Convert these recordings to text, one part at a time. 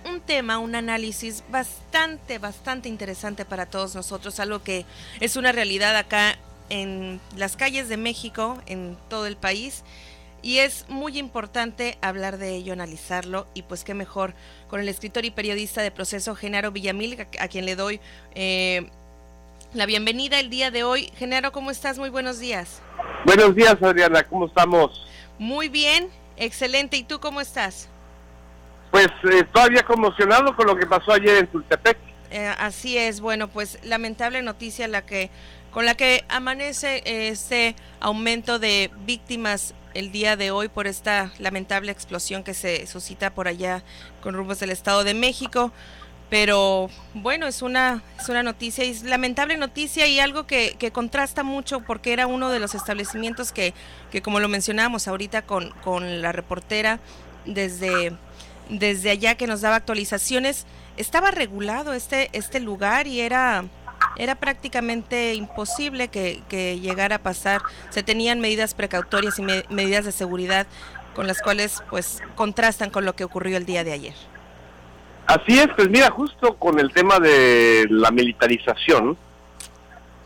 un tema, un análisis bastante interesante para todos nosotros, algo que es una realidad acá en las calles de México, en todo el país, y es muy importante hablar de ello, analizarlo, y pues qué mejor con el escritor y periodista de Proceso, Genaro Villamil, a quien le doy la bienvenida el día de hoy. Genaro, ¿cómo estás? Muy buenos días. Buenos días, Adriana, ¿cómo estamos? Muy bien, excelente. ¿Y tú cómo estás? Pues todavía conmocionado con lo que pasó ayer en Tultepec. Así es, bueno, pues lamentable noticia con la que amanece este aumento de víctimas el día de hoy por esta lamentable explosión que se suscita por allá con rumbos del Estado de México. Pero bueno, es una noticia, es lamentable noticia y algo que contrasta mucho porque era uno de los establecimientos que como lo mencionábamos ahorita con la reportera desde allá que nos daba actualizaciones, estaba regulado este lugar y era prácticamente imposible que llegara a pasar. Se tenían medidas precautorias y medidas de seguridad con las cuales pues contrastan con lo que ocurrió el día de ayer. Así es, pues mira, justo con el tema de la militarización,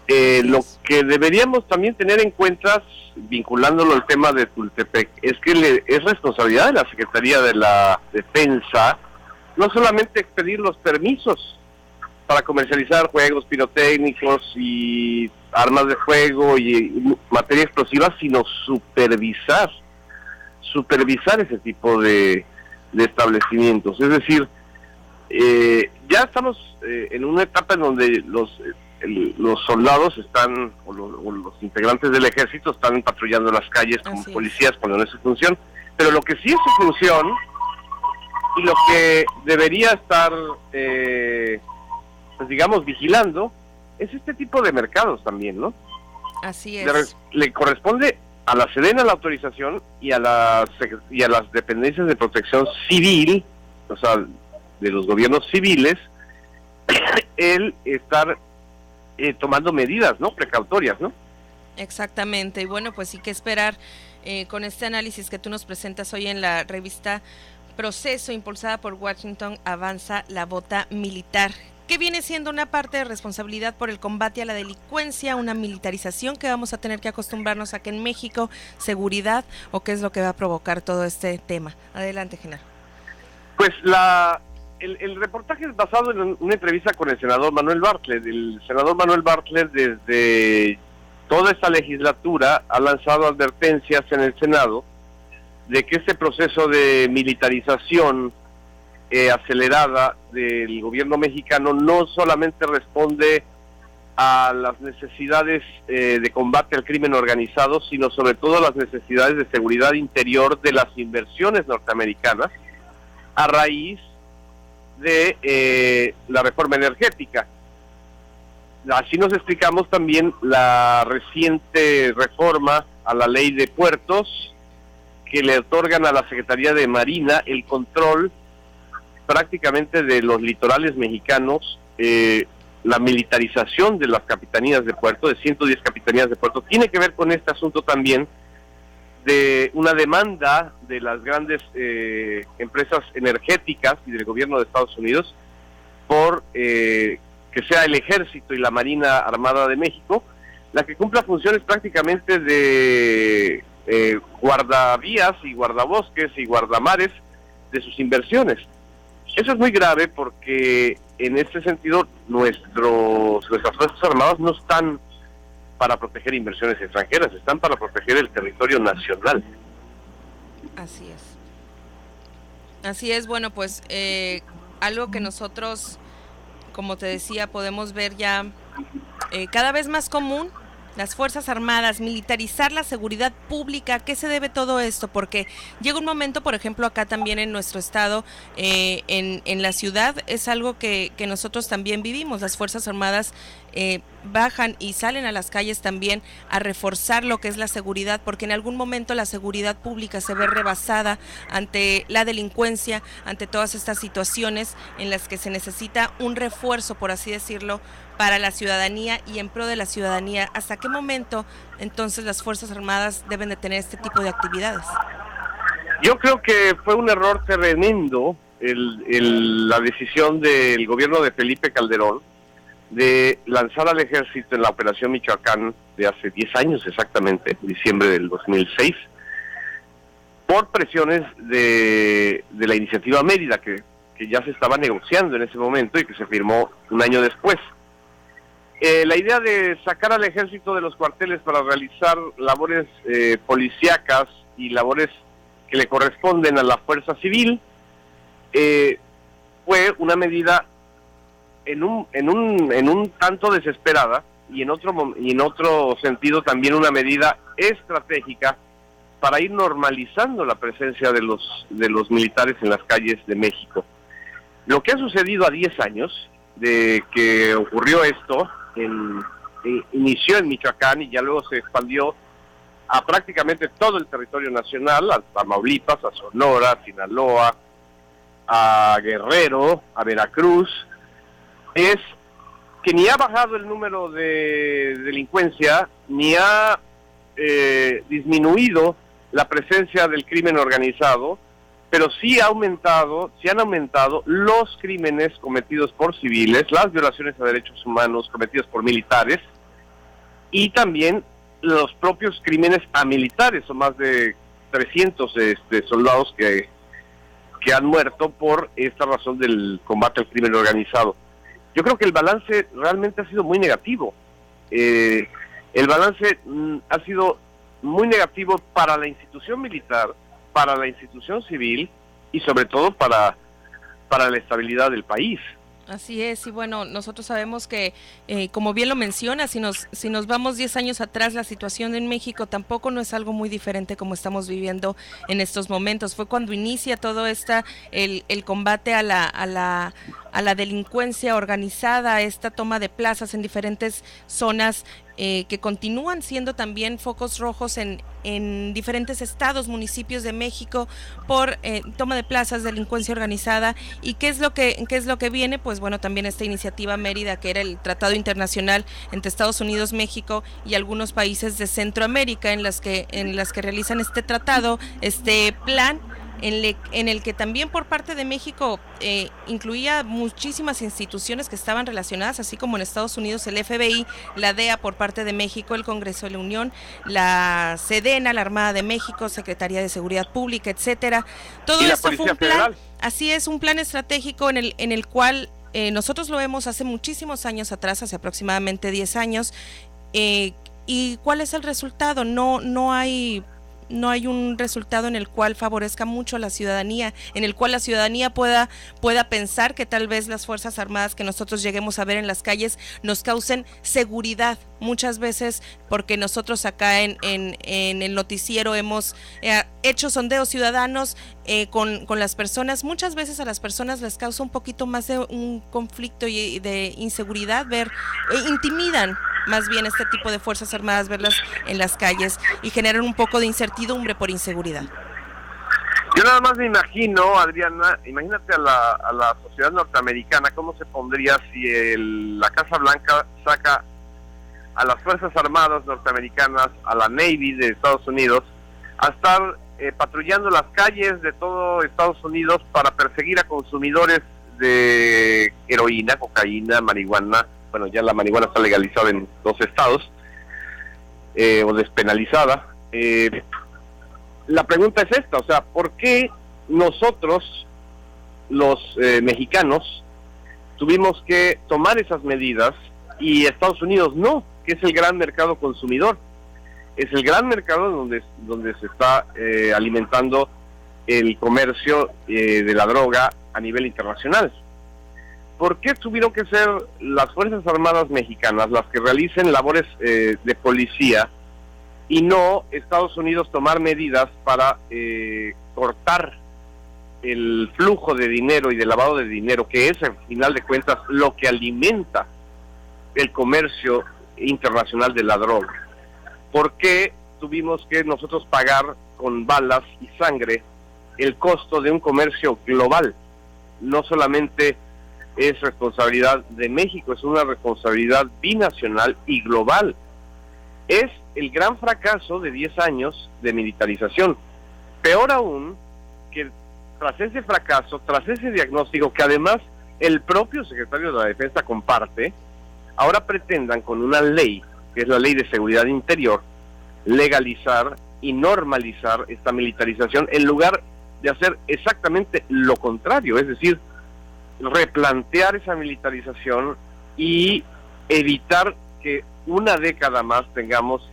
lo que deberíamos también tener en cuenta, vinculándolo al tema de Tultepec, es que es responsabilidad de la Secretaría de la Defensa no solamente expedir los permisos para comercializar juegos pirotécnicos y armas de fuego y materia explosiva, sino supervisar ese tipo de establecimientos. Es decir, ya estamos en una etapa en donde los soldados están, o los integrantes del ejército están patrullando las calles como policías cuando no es su función, pero lo que sí es su función y lo que debería estar, pues digamos, vigilando, es este tipo de mercados también, ¿no? Así es. Le corresponde a la Sedena la autorización y a las dependencias de protección civil, o sea, de los gobiernos civiles, el estar tomando medidas, ¿no? Precautorias, ¿no? Exactamente, y bueno, pues sí que esperar con este análisis que tú nos presentas hoy en la revista Proceso, impulsada por Washington, avanza la bota militar, que viene siendo una parte de responsabilidad por el combate a la delincuencia, una militarización que vamos a tener que acostumbrarnos a que en México, seguridad, o qué es lo que va a provocar todo este tema. Adelante, Genaro. Pues el reportaje es basado en una entrevista con el senador Manuel Bartlett. El senador Manuel Bartlett desde toda esta legislatura ha lanzado advertencias en el Senado de que este proceso de militarización acelerada del gobierno mexicano no solamente responde a las necesidades de combate al crimen organizado, sino sobre todo a las necesidades de seguridad interior de las inversiones norteamericanas a raíz de la reforma energética. Así nos explicamos también la reciente reforma a la ley de puertos que le otorgan a la Secretaría de Marina el control prácticamente de los litorales mexicanos, la militarización de las capitanías de puerto, de 110 capitanías de puerto, tiene que ver con este asunto también de una demanda de las grandes empresas energéticas y del gobierno de Estados Unidos por que sea el Ejército y la Marina Armada de México la que cumpla funciones prácticamente de guardavías y guardabosques y guardamares de sus inversiones. Eso es muy grave porque en este sentido nuestras Fuerzas Armadas no están para proteger inversiones extranjeras, están para proteger el territorio nacional. Así es. Así es, bueno, pues algo que nosotros, como te decía, podemos ver ya cada vez más común, las Fuerzas Armadas, militarizar la seguridad pública. ¿A qué se debe todo esto? Porque llega un momento, por ejemplo, acá también en nuestro estado, en la ciudad, es algo que nosotros también vivimos. Las Fuerzas Armadas bajan y salen a las calles también a reforzar lo que es la seguridad, porque en algún momento la seguridad pública se ve rebasada ante la delincuencia, ante todas estas situaciones en las que se necesita un refuerzo, por así decirlo, para la ciudadanía y en pro de la ciudadanía. ¿Hasta qué momento entonces las Fuerzas Armadas deben de tener este tipo de actividades? Yo creo que fue un error tremendo la decisión del gobierno de Felipe Calderón de lanzar al ejército en la Operación Michoacán de hace 10 años exactamente, diciembre del 2006, por presiones de la iniciativa Mérida, que ya se estaba negociando en ese momento y que se firmó un año después. La idea de sacar al ejército de los cuarteles para realizar labores policíacas y labores que le corresponden a la fuerza civil fue una medida en un tanto desesperada y en otro sentido también una medida estratégica para ir normalizando la presencia de los militares en las calles de México. Lo que ha sucedido a 10 años de que ocurrió esto, inició en Michoacán y ya luego se expandió a prácticamente todo el territorio nacional, a Tamaulipas, a Sonora, a Sinaloa, a Guerrero, a Veracruz, es que ni ha bajado el número de delincuencia, ni ha disminuido la presencia del crimen organizado, pero sí han aumentado los crímenes cometidos por civiles, las violaciones a derechos humanos cometidas por militares, y también los propios crímenes a militares. Son más de 300 soldados que han muerto por esta razón del combate al crimen organizado. Yo creo que el balance realmente ha sido muy negativo. El balance ha sido muy negativo para la institución militar, para la institución civil y sobre todo para la estabilidad del país. Así es, y bueno, nosotros sabemos que, como bien lo menciona, si nos vamos 10 años atrás, la situación en México tampoco no es algo muy diferente como estamos viviendo en estos momentos. Fue cuando inicia todo el combate a la delincuencia organizada, esta toma de plazas en diferentes zonas, que continúan siendo también focos rojos en diferentes estados, municipios de México por toma de plazas, delincuencia organizada. ¿Y qué es lo que viene? Pues bueno, también esta iniciativa Mérida, que era el tratado internacional entre Estados Unidos, México y algunos países de Centroamérica, en las que realizan este tratado, este plan, en el que también por parte de México incluía muchísimas instituciones que estaban relacionadas, así como en Estados Unidos el FBI, la DEA por parte de México, el Congreso de la Unión, la Sedena, la Armada de México, Secretaría de Seguridad Pública, etcétera. Todo esto fue un plan, federal. Así es, un plan estratégico en el cual nosotros lo vemos hace muchísimos años atrás, hace aproximadamente 10 años, y ¿cuál es el resultado? No hay un resultado en el cual favorezca mucho a la ciudadanía, en el cual la ciudadanía pueda pensar que tal vez las Fuerzas Armadas que nosotros lleguemos a ver en las calles nos causen seguridad. Muchas veces, porque nosotros acá en el noticiero hemos hecho sondeos ciudadanos con las personas, muchas veces a las personas les causa un poquito más de un conflicto y de inseguridad intimidan más bien este tipo de Fuerzas Armadas, verlas en las calles, y generan un poco de incertidumbre por inseguridad. Yo nada más me imagino, Adriana, imagínate a la sociedad norteamericana, cómo se pondría si la Casa Blanca saca a las Fuerzas Armadas norteamericanas, a la Navy de Estados Unidos, a estar patrullando las calles de todo Estados Unidos para perseguir a consumidores de heroína, cocaína, marihuana. Bueno, ya la marihuana está legalizada en 2 estados, o despenalizada. La pregunta es esta, o sea, ¿por qué nosotros, los mexicanos, tuvimos que tomar esas medidas y Estados Unidos no, que es el gran mercado consumidor? Es el gran mercado donde se está alimentando el comercio de la droga a nivel internacional. ¿Por qué tuvieron que ser las Fuerzas Armadas mexicanas las que realicen labores de policía y no Estados Unidos tomar medidas para cortar el flujo de dinero y de lavado de dinero, que es, al final de cuentas, lo que alimenta el comercio internacional de la droga? ¿Por qué tuvimos que nosotros pagar con balas y sangre el costo de un comercio global? No solamente es responsabilidad de México, es una responsabilidad binacional y global. Es el gran fracaso de 10 años de militarización. Peor aún, que tras ese fracaso, tras ese diagnóstico que además el propio secretario de la Defensa comparte, ahora pretendan con una ley, que es la Ley de Seguridad Interior, legalizar y normalizar esta militarización en lugar de hacer exactamente lo contrario, es decir, replantear esa militarización y evitar que una década más tengamos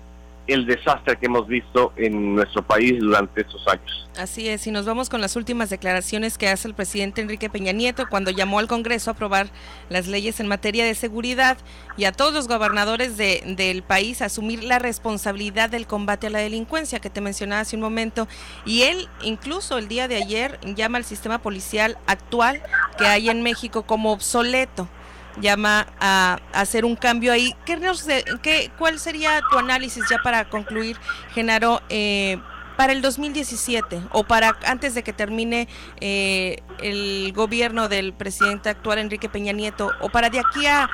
el desastre que hemos visto en nuestro país durante estos años. Así es, y nos vamos con las últimas declaraciones que hace el presidente Enrique Peña Nieto cuando llamó al Congreso a aprobar las leyes en materia de seguridad y a todos los gobernadores del país a asumir la responsabilidad del combate a la delincuencia que te mencionaba hace un momento. Y él, incluso el día de ayer, llama al sistema policial actual que hay en México como obsoleto. Llama a hacer un cambio ahí. ¿Cuál sería tu análisis ya para concluir, Genaro, para el 2017 o para antes de que termine el gobierno del presidente actual Enrique Peña Nieto, o para de aquí a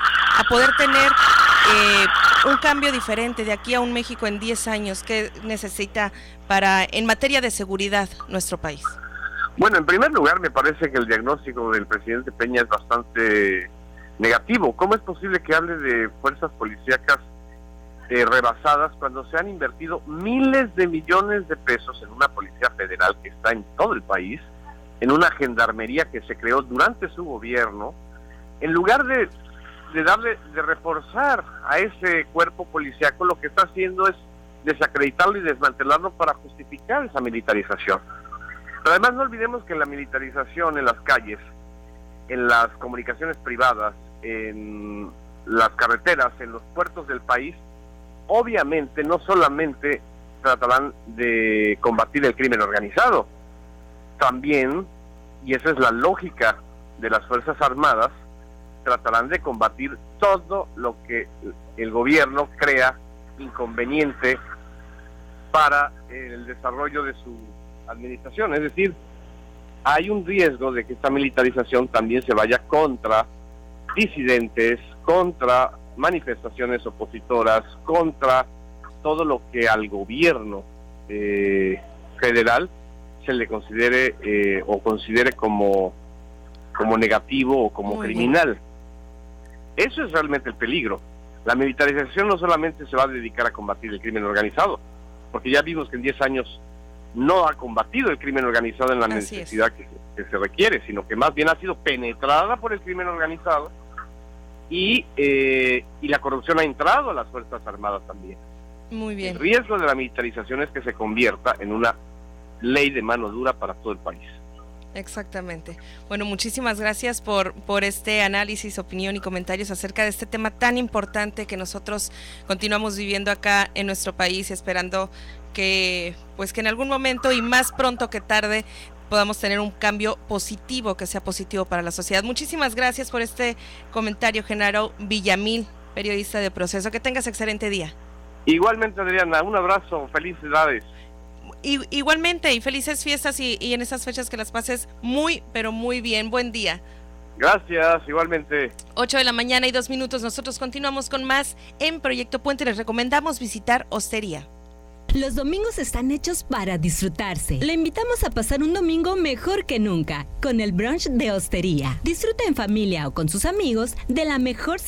poder tener un cambio diferente, de aquí a un México en 10 años? ¿Qué necesita en materia de seguridad nuestro país? Bueno, en primer lugar me parece que el diagnóstico del presidente Peña es bastante negativo. ¿Cómo es posible que hable de fuerzas policíacas rebasadas cuando se han invertido miles de millones de pesos en una policía federal que está en todo el país, en una gendarmería que se creó durante su gobierno, en lugar de reforzar a ese cuerpo policíaco? Lo que está haciendo es desacreditarlo y desmantelarlo para justificar esa militarización. Pero además no olvidemos que la militarización en las calles, en las comunicaciones privadas, en las carreteras, en los puertos del país, obviamente no solamente tratarán de combatir el crimen organizado, también, y esa es la lógica de las Fuerzas Armadas, tratarán de combatir todo lo que el gobierno crea inconveniente para el desarrollo de su administración. Es decir, hay un riesgo de que esta militarización también se vaya contra disidentes, contra manifestaciones opositoras, contra todo lo que al gobierno federal se le considere o considere como negativo o como criminal. Eso es realmente el peligro. La militarización no solamente se va a dedicar a combatir el crimen organizado, porque ya vimos que en 10 años no ha combatido el crimen organizado en la necesidad que se requiere, sino que más bien ha sido penetrada por el crimen organizado y la corrupción ha entrado a las Fuerzas Armadas también. Muy bien. El riesgo de la militarización es que se convierta en una ley de mano dura para todo el país. Exactamente. Bueno, muchísimas gracias por este análisis, opinión y comentarios acerca de este tema tan importante que nosotros continuamos viviendo acá en nuestro país, esperando que en algún momento y más pronto que tarde podamos tener un cambio positivo, que sea positivo para la sociedad. Muchísimas gracias por este comentario, Genaro Villamil, periodista de Proceso. Que tengas excelente día. Igualmente, Adriana, un abrazo, felicidades. Igualmente, y felices fiestas y en esas fechas que las pases muy, pero muy bien. Buen día. Gracias, igualmente. 8:02 a.m. Nosotros continuamos con más en Proyecto Puente. Les recomendamos visitar Hostería. Los domingos están hechos para disfrutarse. Le invitamos a pasar un domingo mejor que nunca con el brunch de Hostería. Disfruta en familia o con sus amigos de la mejor